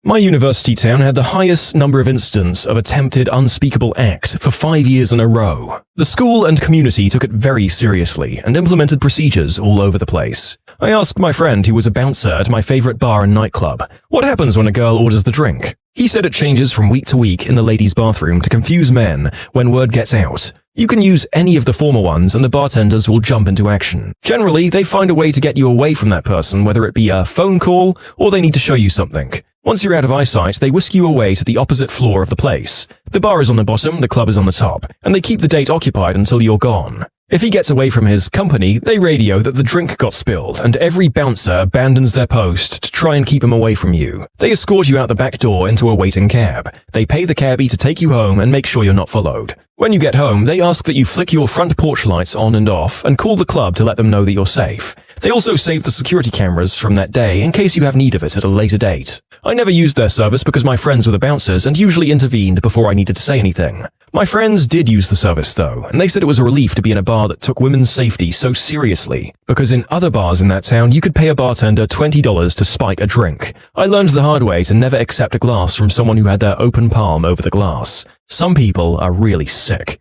My university town had the highest number of incidents of attempted unspeakable act for 5 years in a row. The school and community took it very seriously and implemented procedures all over the place. I asked my friend who was a bouncer at my favorite bar and nightclub, what happens when a girl orders the drink? He said it changes from week to week in the ladies' bathroom to confuse men when word gets out. You can use any of the former ones and the bartenders will jump into action. Generally, they find a way to get you away from that person, whether it be a phone call or they need to show you something. Once you're out of eyesight, they whisk you away to the opposite floor of the place. The bar is on the bottom, the club is on the top, and they keep the date occupied until you're gone. If he gets away from his company, they radio that the drink got spilled, and every bouncer abandons their post to try and keep him away from you. They escort you out the back door into a waiting cab. They pay the cabbie to take you home and make sure you're not followed. When you get home, they ask that you flick your front porch lights on and off and call the club to let them know that you're safe. They also save the security cameras from that day in case you have need of it at a later date. I never used their service because my friends were the bouncers and usually intervened before I needed to say anything. My friends did use the service though, and they said it was a relief to be in a bar that took women's safety so seriously, because in other bars in that town you could pay a bartender $20 to spike a drink. I learned the hard way to never accept a glass from someone who had their open palm over the glass. Some people are really sick.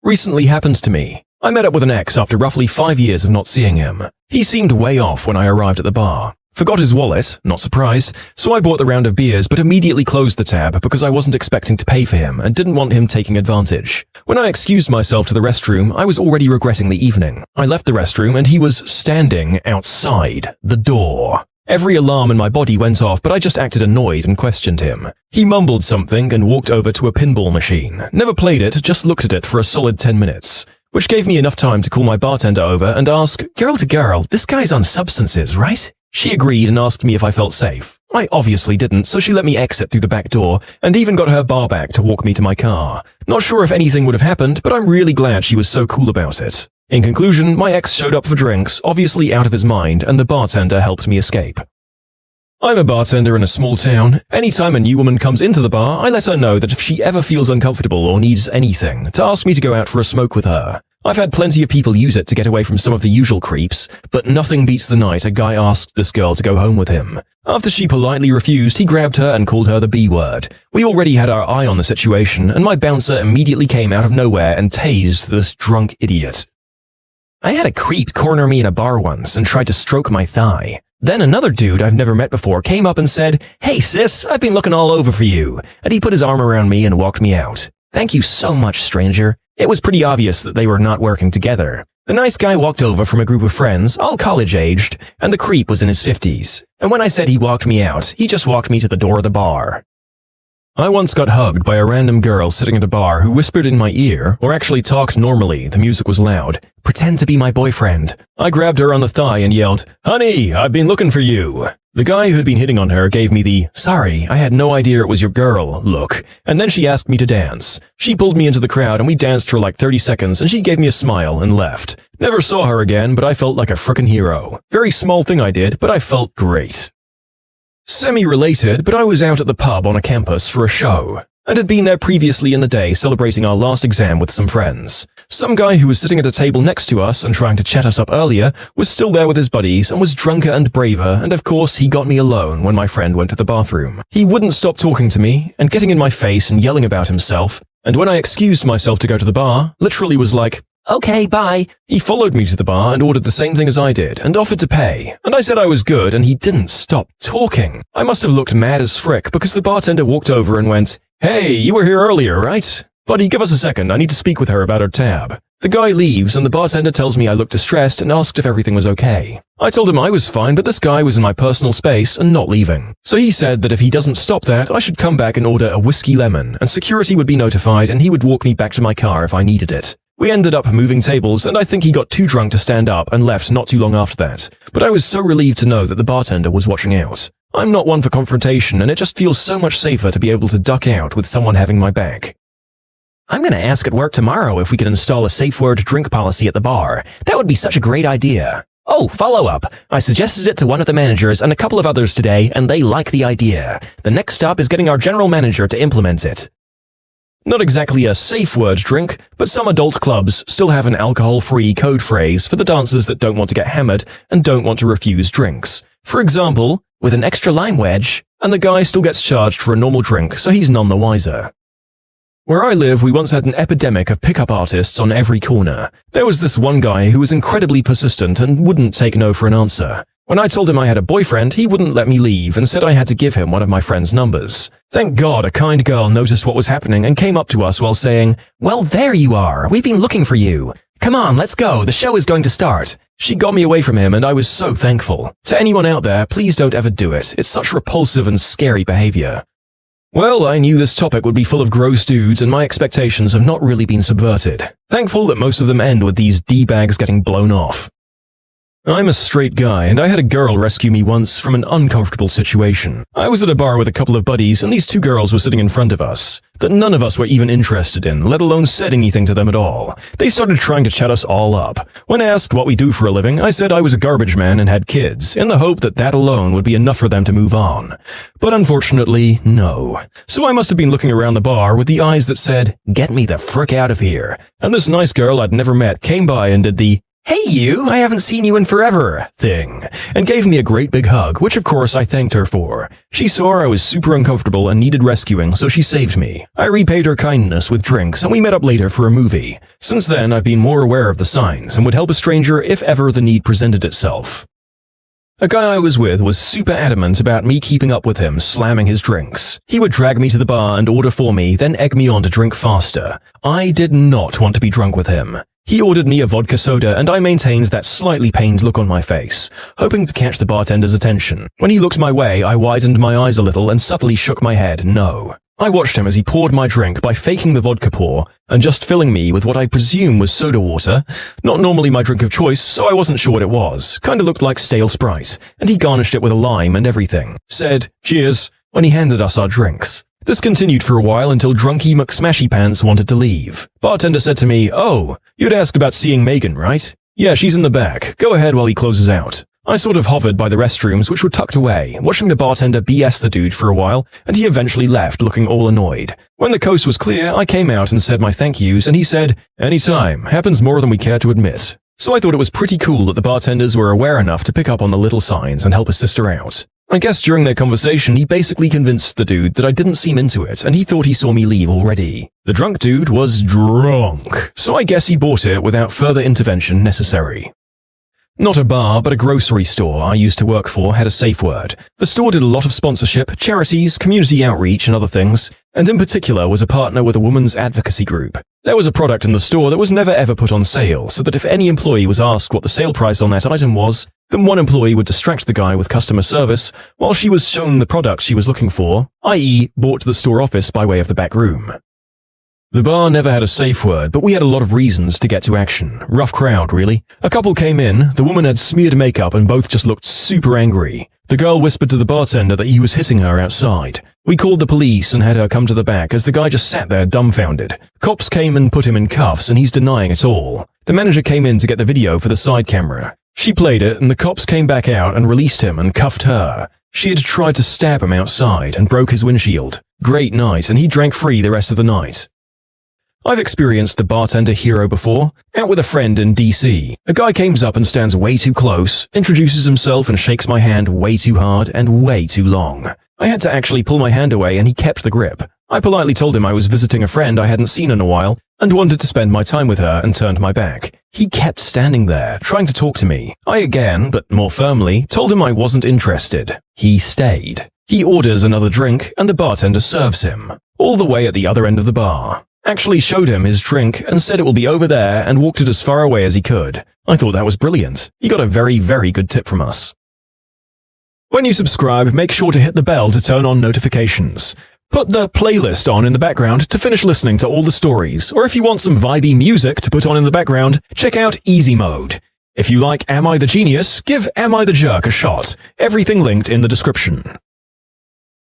Recently happened to me. I met up with an ex after roughly 5 years of not seeing him. He seemed way off when I arrived at the bar. Forgot his wallet, not surprised, so I bought the round of beers but immediately closed the tab because I wasn't expecting to pay for him and didn't want him taking advantage. When I excused myself to the restroom, I was already regretting the evening. I left the restroom and he was standing outside the door. Every alarm in my body went off, but I just acted annoyed and questioned him. He mumbled something and walked over to a pinball machine. Never played it, just looked at it for a solid 10 minutes. Which gave me enough time to call my bartender over and ask, "Girl to girl, this guy's on substances, right?" She agreed and asked me if I felt safe. I obviously didn't, so she let me exit through the back door and even got her bar back to walk me to my car. Not sure if anything would have happened, but I'm really glad she was so cool about it. In conclusion, my ex showed up for drinks, obviously out of his mind, and the bartender helped me escape. I'm a bartender in a small town. Anytime a new woman comes into the bar, I let her know that if she ever feels uncomfortable or needs anything, to ask me to go out for a smoke with her. I've had plenty of people use it to get away from some of the usual creeps, but nothing beats the night a guy asked this girl to go home with him. After she politely refused, he grabbed her and called her the B word. We already had our eye on the situation, and my bouncer immediately came out of nowhere and tased this drunk idiot. I had a creep corner me in a bar once and tried to stroke my thigh. Then another dude I've never met before came up and said, "Hey sis, I've been looking all over for you," and he put his arm around me and walked me out. "Thank you so much, stranger." It was pretty obvious that they were not working together. The nice guy walked over from a group of friends, all college-aged, and the creep was in his 50s. And when I said he walked me out, he just walked me to the door of the bar. I once got hugged by a random girl sitting at a bar who whispered in my ear, or actually talked normally, the music was loud, "Pretend to be my boyfriend." I grabbed her on the thigh and yelled, "Honey, I've been looking for you." The guy who'd been hitting on her gave me the "sorry, I had no idea it was your girl" look, and then she asked me to dance. She pulled me into the crowd and we danced for like 30 seconds and she gave me a smile and left. Never saw her again, but I felt like a frickin' hero. Very small thing I did, but I felt great. Semi-related, but I was out at the pub on a campus for a show, and had been there previously in the day celebrating our last exam with some friends. Some guy who was sitting at a table next to us and trying to chat us up earlier was still there with his buddies and was drunker and braver, and of course he got me alone when my friend went to the bathroom. He wouldn't stop talking to me and getting in my face and yelling about himself, and when I excused myself to go to the bar, literally was like, "Okay, bye." He followed me to the bar and ordered the same thing as I did and offered to pay, and I said I was good and he didn't stop talking. I must have looked mad as frick because the bartender walked over and went, "Hey, you were here earlier, right? Buddy, give us a second, I need to speak with her about her tab." The guy leaves and the bartender tells me I looked distressed and asked if everything was okay. I told him I was fine, but this guy was in my personal space and not leaving. So he said that if he doesn't stop that, I should come back and order a whiskey lemon, and security would be notified and he would walk me back to my car if I needed it. We ended up moving tables, and I think he got too drunk to stand up and left not too long after that. But I was so relieved to know that the bartender was watching out. I'm not one for confrontation, and it just feels so much safer to be able to duck out with someone having my back. I'm gonna ask at work tomorrow if we could install a SAFEWORD drink policy at the bar. That would be such a great idea. Oh, follow-up. I suggested it to one of the managers and a couple of others today, and they like the idea. The next stop is getting our general manager to implement it. Not exactly a safe word drink, but some adult clubs still have an alcohol-free code phrase for the dancers that don't want to get hammered and don't want to refuse drinks. For example, with an extra lime wedge, and the guy still gets charged for a normal drink, so he's none the wiser. Where I live, we once had an epidemic of pickup artists on every corner. There was this one guy who was incredibly persistent and wouldn't take no for an answer. When I told him I had a boyfriend, he wouldn't let me leave and said I had to give him one of my friend's numbers. Thank God a kind girl noticed what was happening and came up to us while saying, "Well, there you are. We've been looking for you. Come on, let's go. The show is going to start." She got me away from him and I was so thankful. To anyone out there, please don't ever do it. It's such repulsive and scary behavior. Well, I knew this topic would be full of gross dudes and my expectations have not really been subverted. Thankful that most of them end with these D-bags getting blown off. I'm a straight guy, and I had a girl rescue me once from an uncomfortable situation. I was at a bar with a couple of buddies, and these two girls were sitting in front of us, that none of us were even interested in, let alone said anything to them at all. They started trying to chat us all up. When asked what we do for a living, I said I was a garbage man and had kids, in the hope that alone would be enough for them to move on. But unfortunately, no. So I must have been looking around the bar with the eyes that said, "Get me the frick out of here." And this nice girl I'd never met came by and did the "Hey you, I haven't seen you in forever" thing, and gave me a great big hug, which of course I thanked her for. She saw I was super uncomfortable and needed rescuing, so she saved me. I repaid her kindness with drinks, and we met up later for a movie. Since then, I've been more aware of the signs and would help a stranger if ever the need presented itself. A guy I was with was super adamant about me keeping up with him, slamming his drinks. He would drag me to the bar and order for me, then egg me on to drink faster. I did not want to be drunk with him. He ordered me a vodka soda and I maintained that slightly pained look on my face, hoping to catch the bartender's attention. When he looked my way, I widened my eyes a little and subtly shook my head no. I watched him as he poured my drink by faking the vodka pour and just filling me with what I presume was soda water. Not normally my drink of choice, so I wasn't sure what it was. Kinda looked like stale Sprite, and he garnished it with a lime and everything. Said, "Cheers," when he handed us our drinks. This continued for a while until Drunky McSmashypants wanted to leave. Bartender said to me, "Oh, you'd ask about seeing Megan, right? Yeah, she's in the back. Go ahead while he closes out." I sort of hovered by the restrooms, which were tucked away, watching the bartender BS the dude for a while, and he eventually left looking all annoyed. When the coast was clear, I came out and said my thank yous, and he said, "Anytime. Happens more than we care to admit." So I thought it was pretty cool that the bartenders were aware enough to pick up on the little signs and help assist her out. I guess during their conversation, he basically convinced the dude that I didn't seem into it, and he thought he saw me leave already. The drunk dude was drunk, so I guess he bought it without further intervention necessary. Not a bar, but a grocery store I used to work for had a SAFEWORD. The store did a lot of sponsorship, charities, community outreach, and other things, and in particular was a partner with a women's advocacy group. There was a product in the store that was never ever put on sale, so that if any employee was asked what the sale price on that item was, then one employee would distract the guy with customer service while she was shown the product she was looking for, i.e. brought to the store office by way of the back room. The bar never had a safe word, but we had a lot of reasons to get to action. Rough crowd, really. A couple came in, the woman had smeared makeup and both just looked super angry. The girl whispered to the bartender that he was hitting her outside. We called the police and had her come to the back as the guy just sat there dumbfounded. Cops came and put him in cuffs and he's denying it all. The manager came in to get the video for the side camera. She played it and the cops came back out and released him and cuffed her. She had tried to stab him outside and broke his windshield. Great night, and he drank free the rest of the night. I've experienced the bartender hero before. Out with a friend in DC. A guy comes up and stands way too close, introduces himself and shakes my hand way too hard and way too long. I had to actually pull my hand away and he kept the grip. I politely told him I was visiting a friend I hadn't seen in a while and wanted to spend my time with her and turned my back. He kept standing there, trying to talk to me. I again, but more firmly, told him I wasn't interested. He stayed. He orders another drink and the bartender serves him. All the way at the other end of the bar. Actually showed him his drink and said it will be over there and walked it as far away as he could. I thought that was brilliant. He got a very, very good tip from us. When you subscribe, make sure to hit the bell to turn on notifications. Put the playlist on in the background to finish listening to all the stories, or if you want some vibey music to put on in the background, check out Easy Mode. If you like Am I the Genius, give Am I the Jerk a shot. Everything linked in the description.